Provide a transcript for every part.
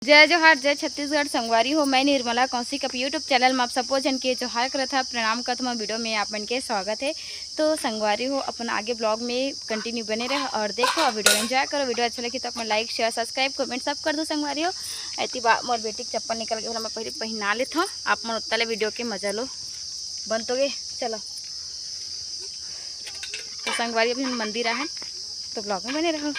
जय जोहार, जय छत्तीसगढ़। संगवारी हो, मैं निर्मला कौशिक अब यूट्यूब चैनल में आप सबो जन के जोहार करत था, प्रणाम करत हूँ। वीडियो में आप मन के स्वागत है। तो संगवारी हो, अपन आगे ब्लॉग में कंटिन्यू बने रहे और देखो और वीडियो एंजॉय करो। वीडियो अच्छा लगी तो अपना लाइक शेयर सब्सक्राइब कमेंट सब कर दो। संगवारी हो, ऐसी मोर बेटी के चप्पल निकल गया, मैं पहले पहना लेता हूँ। आप मन उतले वीडियो के मजा लो। बन तो गए, चलो। तो संगवारी अभी मंदिर आए तो ब्लॉग में बने रहो।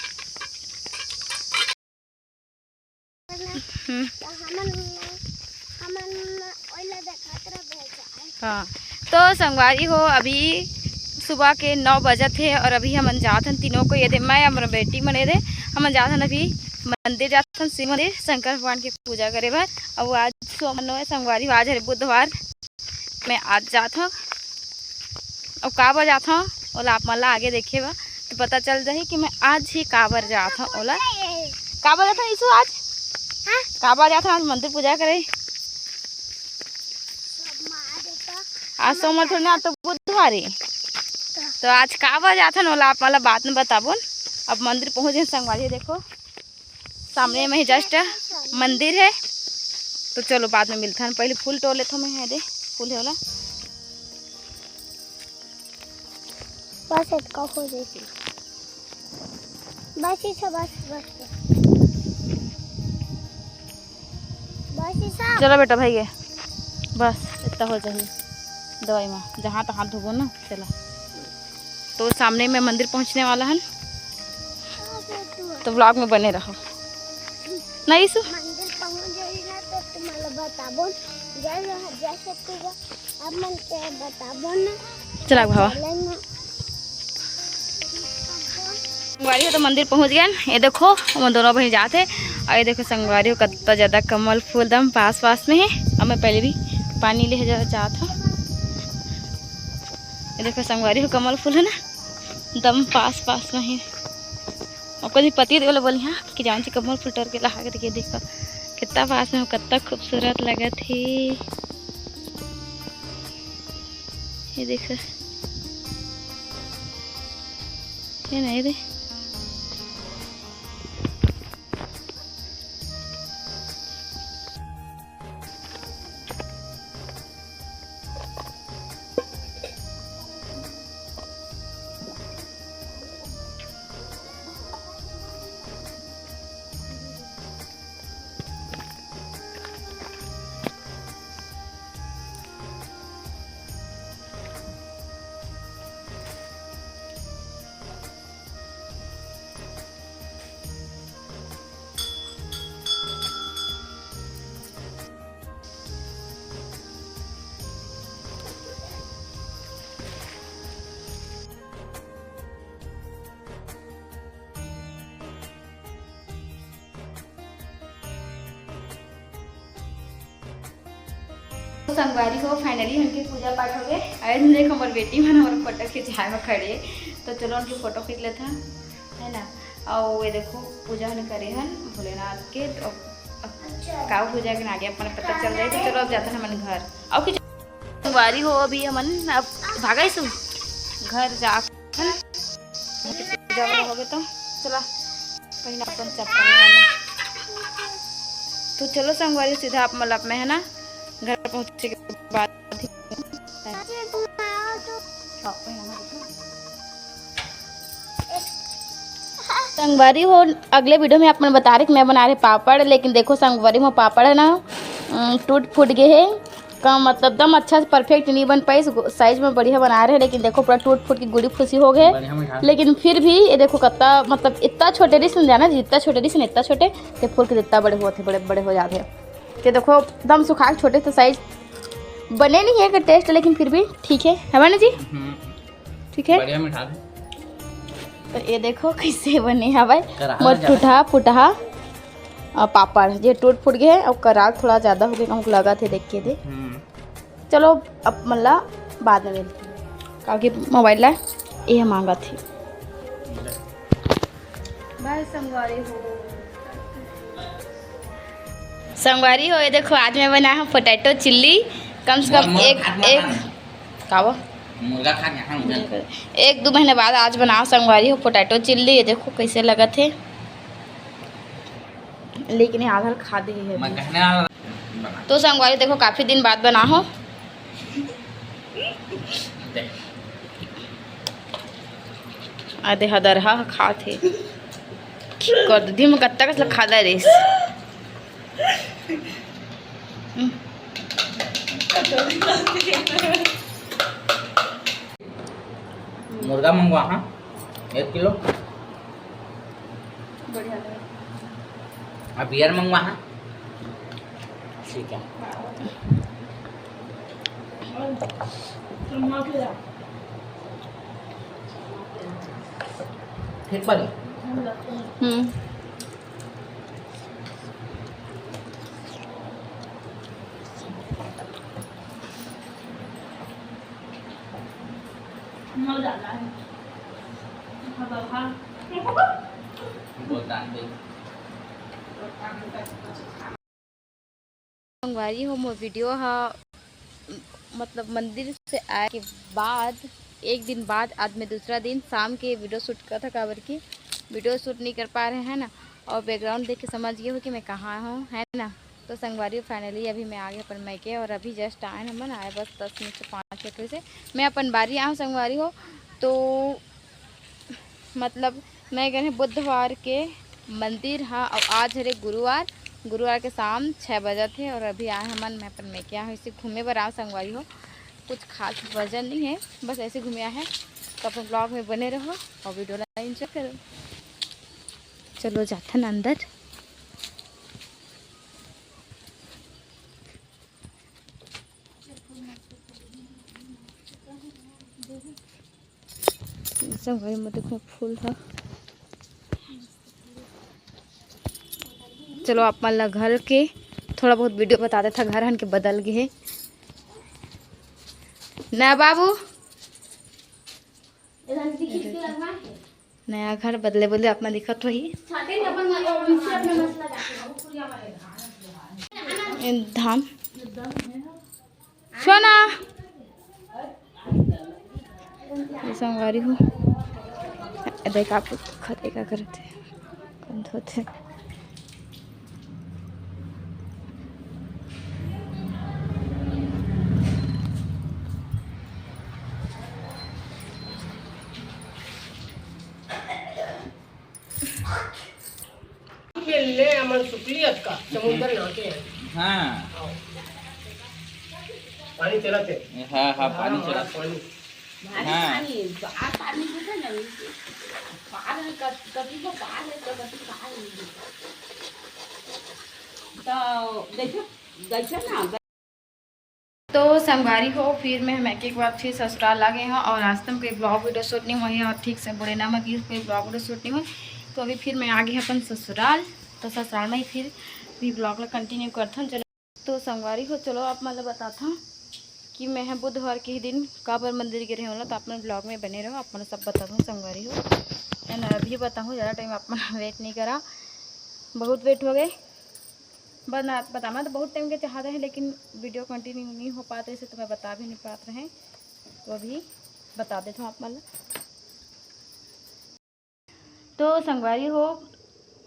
हाँ, तो संगवारी हो, अभी सुबह के 9 बजे थे और अभी हम जात हन तीनों को ये दे, मैं हमारा बेटी मने दे हम जात हन अभी मंदिर जात हन, शिव मंदिर शंकर भगवान की पूजा करे बार। अब आज सोमनो है संगवारी, आज है बुधवार। मैं आज जात हूँ और काबर जात हूँ ओला आप मला आगे देखे बा तो पता चल जाए कि मैं आज ही काबर जात हूँ। ओला काबर जात हूँ ईसु, आज काबर जात हूँ आज मंदिर पूजा करे। आज सोमवार थोड़ी ना, तो बुधवार है। तो आज काबर जात हन ओला आप मला बात में बताबो। अब मंदिर पहुँच गए संगवारी, देखो सामने में ही जस्ट मंदिर है। तो चलो बाद में मिलता है, पहले फूल तोड़ लेता हूँ मैं। है दे फूल है ओला बस इतना हो जाएगी, बस इसे बस बस चलो बेटा भाई, बस इतना हो जाए दवाई में जहाँ तक हाथ धोबो ना। चला, तो सामने में मंदिर पहुँचने वाला है, तो व्लॉग में बने रहो। नहीं सु मंदिर पहुंच गई ना तो तुम्हारा बताबो, जैसे तू अब मन के बताबो ना। चला भावा, संगवारी हो तो मंदिर पहुंच गए। ये देखो हम दोनों बहन जाते और ये देखो संगवारी हो कितना ज़्यादा कमल फूल दम पास पास में है। और मैं पहले भी पानी ले जाता हूँ। ये देखो संगवारी हो कमल फूल है ना, दम पास पास में है। और कभी पति वाला बोली हाँ कि जान से कमल फूल टर के लहा के देखिए, देखो कितना पास में हो, कितना खूबसूरत लगा थे। ये देखो ये नहीं रे, संगवारी हो फाइनली उनकी पूजा पाठ हो गए। आज देखो हमारी बेटी मैंने हमारा फोटो खिंचाए में खड़े, तो चलो उनकी फ़ोटो खींच लेते हैं, है ना। और ये देखो पूजा हमने करे हैं भोलेनाथ के, तो काव पूजा के आगे अपने पता चल रही। तो चलो अब जाते हैं हमारे घर। और कुछ संगवारी हो अभी हमन अब भागा सु घर जा पूजा हो गए। तो चला कहीं अपन चप्पल वाला, तो चलो संगवारी सीधा आप मतलब में है ना घर पहुँचने के बाद संगवारी हो अगले वीडियो में आप मैं बता रहे कि मैं बना रहे पापड़। लेकिन देखो संगवारी में पापड़ है ना टूट फूट गए है, कम मतलब एकदम अच्छा से परफेक्ट नहीं बन पाई। साइज में बढ़िया बना रहे हैं लेकिन देखो पूरा टूट फूट की गुड़ी फुसी हो गए। लेकिन फिर भी ये देखो कितना मतलब इतना छोटे डिश जाना, जितना छोटे डिश इतना छोटे तो फूल के जितना बड़े होते बड़े बड़े हो जाते हैं। कि देखो एकदम सुखा छोटे तो साइज बने नहीं है कि टेस्ट, लेकिन फिर भी ठीक है ना जी, ठीक है बढ़िया मिठा। तो ये देखो कैसे बने हैं भाई, मोट टूटा फुटा पापड़ ये टूट फूट गए और कराल थोड़ा ज़्यादा हो गया, हमको लगा थे देख के थे। चलो अब मल्ला बाद में मिलते क्योंकि मोबाइल ला ये मांगा थी। भाई संगवारी हो ये देखो आज मैं बना हूँ पोटैटो चिल्ली। कम से कम एक कावा 1-2 महीने बाद आज बनाओ संगवारी हो पोटैटो चिल्ली। ये देखो कैसे लगा थे, लेकिन ये आधा खा दे है मैं कहने वाला तो संगवारी देखो काफ़ी दिन बाद बना हो देख आधे हदरहा खा थे कर दी मैं कत्ता कसला खादा रेस मुर्गा मंगवा हाँ 1 किलो अब बियर मंगवा हाँ ठीक है ठीक बनी संगवारी हो मो वीडियो हा मतलब मंदिर से आए के बाद एक दिन बाद आज मैं दूसरा दिन शाम के वीडियो शूट कर था काबर की वीडियो शूट नहीं कर पा रहे हैं ना और बैकग्राउंड देख के समझ गए हो कि मैं कहाँ हूँ है ना। तो संगवारी फाइनली अभी मैं आ गया अपन मैके और अभी जस्ट आए हम आए बस 10 मिनट से 5 मिनट से मैं अपन बारी आऊँ संगवारी हो। तो मतलब मैं गए बुधवार के मंदिर हाँ और आज है गुरुवार के शाम 6 बजे थे और अभी आए हमन मैं अपन मैके आऊँ इसे घूमे पर आऊँ संगवारी हो। कुछ खास वजन नहीं है बस ऐसे घूमे है तो अपन ब्लॉग में बने रहो और वीडियो ला एंजॉय करो। चलो जाथन अंदर संगवारी में देखो फूल है। चलो आप ला घर के थोड़ा बहुत वीडियो बताते था घर हन के बदल गए ना बाबू नया घर बदले बदले अपना दिक्कत हो ही धाम सोना संगवारी हूँ देख आप खते का करते बंद होते ले अमन शुक्लियत का समुद्र नाते हैं हाँ पानी चलाते हाँ हाँ पानी चला पानी हाँ तो संगवारी हो फिर मैं मैके के बाद फिर ससुराल आ गए हैं और आज तक कोई ब्लॉग वीडियो शूट नहीं हुई है और ठीक से बुरे ना मगी कोई ब्लॉग वीडियो शूट नहीं हुई। तो अभी फिर मैं आ गई अपन ससुराल तो ससुराल में ही फिर भी ब्लॉग ला कंटिन्यू करता हूँ। चलो तो संगवारी हो चलो आप मतलब बताता हूँ कि मैं है बुधवार के ही दिन कहाँ पर मंदिर गिरे होला तो अपने ब्लॉग में बने रहो आप सब बताता हूँ संगवारी हो एंड अभी बताऊँ ज़्यादा टाइम अपना वेट नहीं करा बहुत वेट हो गए बताना तो बहुत टाइम के चाहते हैं लेकिन वीडियो कंटिन्यू नहीं हो पाते इसे तो मैं बता भी नहीं पाते हैं तो अभी बता देता हूँ आप मतलब। तो संगवारी हो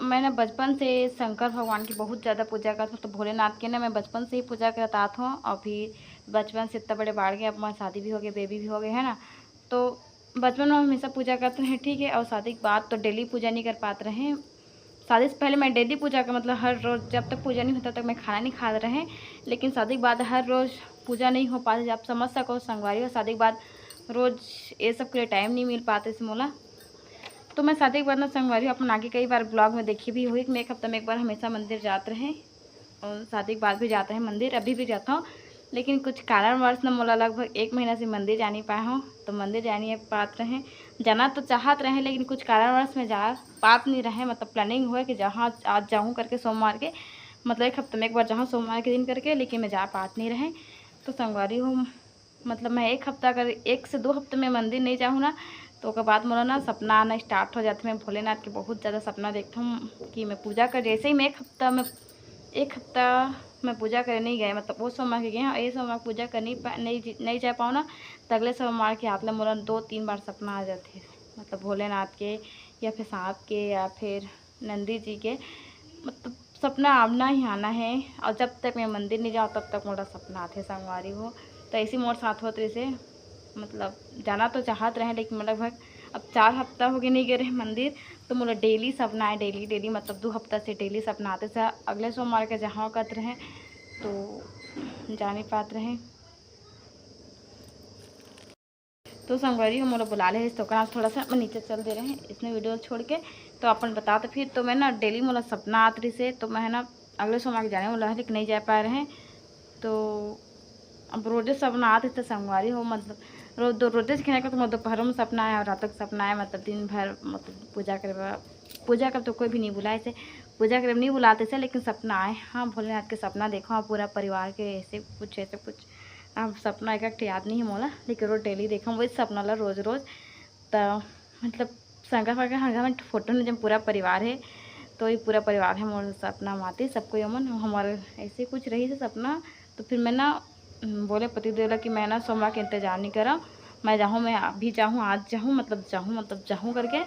मैंने बचपन से शंकर भगवान की बहुत ज़्यादा पूजा करता हूँ तो भोलेनाथ की ना मैं बचपन से ही पूजा करता हूँ और फिर बचपन से इतना बड़े बाढ़ गए अब हमारी शादी भी हो गई बेबी भी हो गए है ना। तो बचपन में हमेशा पूजा करते हैं ठीक है और शादी के बाद तो डेली पूजा नहीं कर पाते रहे। शादी से पहले मैं डेली पूजा का मतलब हर रोज़ जब तक पूजा नहीं होता तक मैं खाना नहीं खा रहे लेकिन शादी के बाद हर रोज़ पूजा नहीं हो पाती आप समझ सको संगवारी हो शादी के बाद रोज़ ये सब के लिए टाइम नहीं मिल पाते से मोला। तो मैं शादी के बाद ना संगवारी अपन आगे कई बार ब्लॉग में देखी भी हुई कि मैं एक हफ्ता में एक बार हमेशा मंदिर जाते रहे और शादी के बाद भी जाते हैं मंदिर अभी भी जाता हूँ लेकिन कुछ कारणवश ना मोला लगभग 1 महीना से मंदिर जा नहीं पाया हूँ। तो मंदिर जा नहीं पाते रहे जाना तो चाहत रहे लेकिन कुछ कारणवश में जा पात नहीं रहे मतलब प्लानिंग हुआ कि जहाँ आज जाऊँ करके सोमवार के मतलब 1 हफ्ते में एक बार जाऊँ सोमवार के दिन करके लेकिन मैं जा पात नहीं रहे। तो संगवारी हूँ मतलब मैं 1 हफ्ता अगर 1 से 2 हफ्ते में मंदिर नहीं जाऊँ ना तो उसके बाद मोला ना सपना आना स्टार्ट हो जाता है। मैं भोलेनाथ के बहुत ज़्यादा सपना देखता हूँ कि मैं पूजा कर जैसे ही मैं 1 हफ्ता मैं पूजा करने नहीं गए मतलब वो सोमवार के गए हैं ये सोमवार पूजा कर नहीं जा पाऊँ ना तो अगले सोमवार के हाथ में मोला 2-3 बार सपना आ जाते हैं मतलब भोलेनाथ के या फिर सांप के या फिर नंदी जी के मतलब सपना आना ही आना है, और जब तक मैं मंदिर नहीं जाऊँ तब तक मोरा सपना आते संगवारी हो। तो ऐसी मोर साथ होते से मतलब जाना तो चाहत रहे, लेकिन लगभग अब 4 हफ्ता हो गए नहीं गए रहे मंदिर। तो मोला डेली सपना है, डेली डेली मतलब 2 हफ्ता से डेली सपना आते से। अगले सोमवार के जहाँ कत रहे तो जा नहीं पाते रहे। तो संगवारी हो मोला बुला ले तो कहाँ थोड़ा सा नीचे चल दे रहे हैं इसने वीडियो छोड़ के। तो अपन बता तो फिर तो मैं ना डेली मोला सपना आत रही से, तो मैं ना अगले सोमवार के जाने वाला है लेकिन नहीं जा पा रहे हैं। तो अब रोजे सपना आते तो संगवारी हो मतलब रोजे से खेने का तो मतलब दोपहरों में सपना आया और रात तक सपना आया, मतलब दिन भर मतलब पूजा कर तो कोई भी नहीं बुलाए से, पूजा कर नहीं बुलाते से, लेकिन सपना आए। हाँ भोलेनाथ के सपना देखो, हाँ पूरा परिवार के ऐसे कुछ अब सपना एक याद नहीं है मोला, लेकिन रोज डेली देखा वही सपना ला रोज़ तो मतलब संगा फंगा हंगा में फोटो में जब पूरा परिवार है तो ये पूरा परिवार है मोर सपना माते सबको यमन हमारे ऐसे कुछ रही से सपना। तो फिर मैं ना बोले पति देवला कि मैं ना सोमवार के इंतजार नहीं करा, मैं जाऊँ, मैं अभी जाऊँ, आज जाऊँ, मतलब जाऊँ करके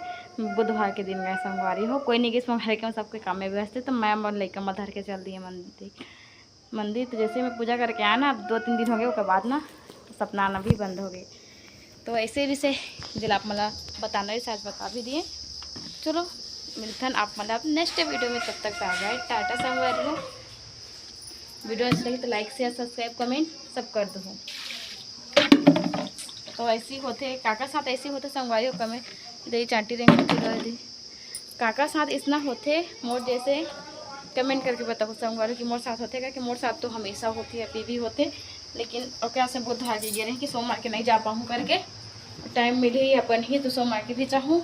बुधवार के दिन मैं सोमवारी हो कोई नहीं कि सोमवार के सबके काम में व्यस्त है। तो मैं लेकर मधर के चल दिए मंदिर। तो जैसे मैं पूजा करके आया ना, अब 2-3 दिन हो गए उसके बाद ना तो सपना आना भी बंद हो गए। तो ऐसे भी से जिला आप मला बताना ही शायद बता भी दिए। चलो मिलते हैं आप मतलब नेक्स्ट वीडियो में, तब तक बाय बाय, टाटा संगवारी हो। वीडियो अच्छी लगी तो लाइक शेयर सब्सक्राइब कमेंट सब कर दो। तो ऐसे होते काका साथ ऐसे होते संगवारी हो कमेंट दे चांटी रेंगे काका साथ इतना होते मोर जैसे कमेंट करके बताओ संगवारी की मोर साथ होते क्या कि मोर साथ तो हमेशा होती है, अभी भी होते, लेकिन और क्या से बुधवार के गिरे कि सोमवार के नहीं जा पाऊँ करके टाइम मिले ही अपन ही तो सोमवार के भी चाहूँ।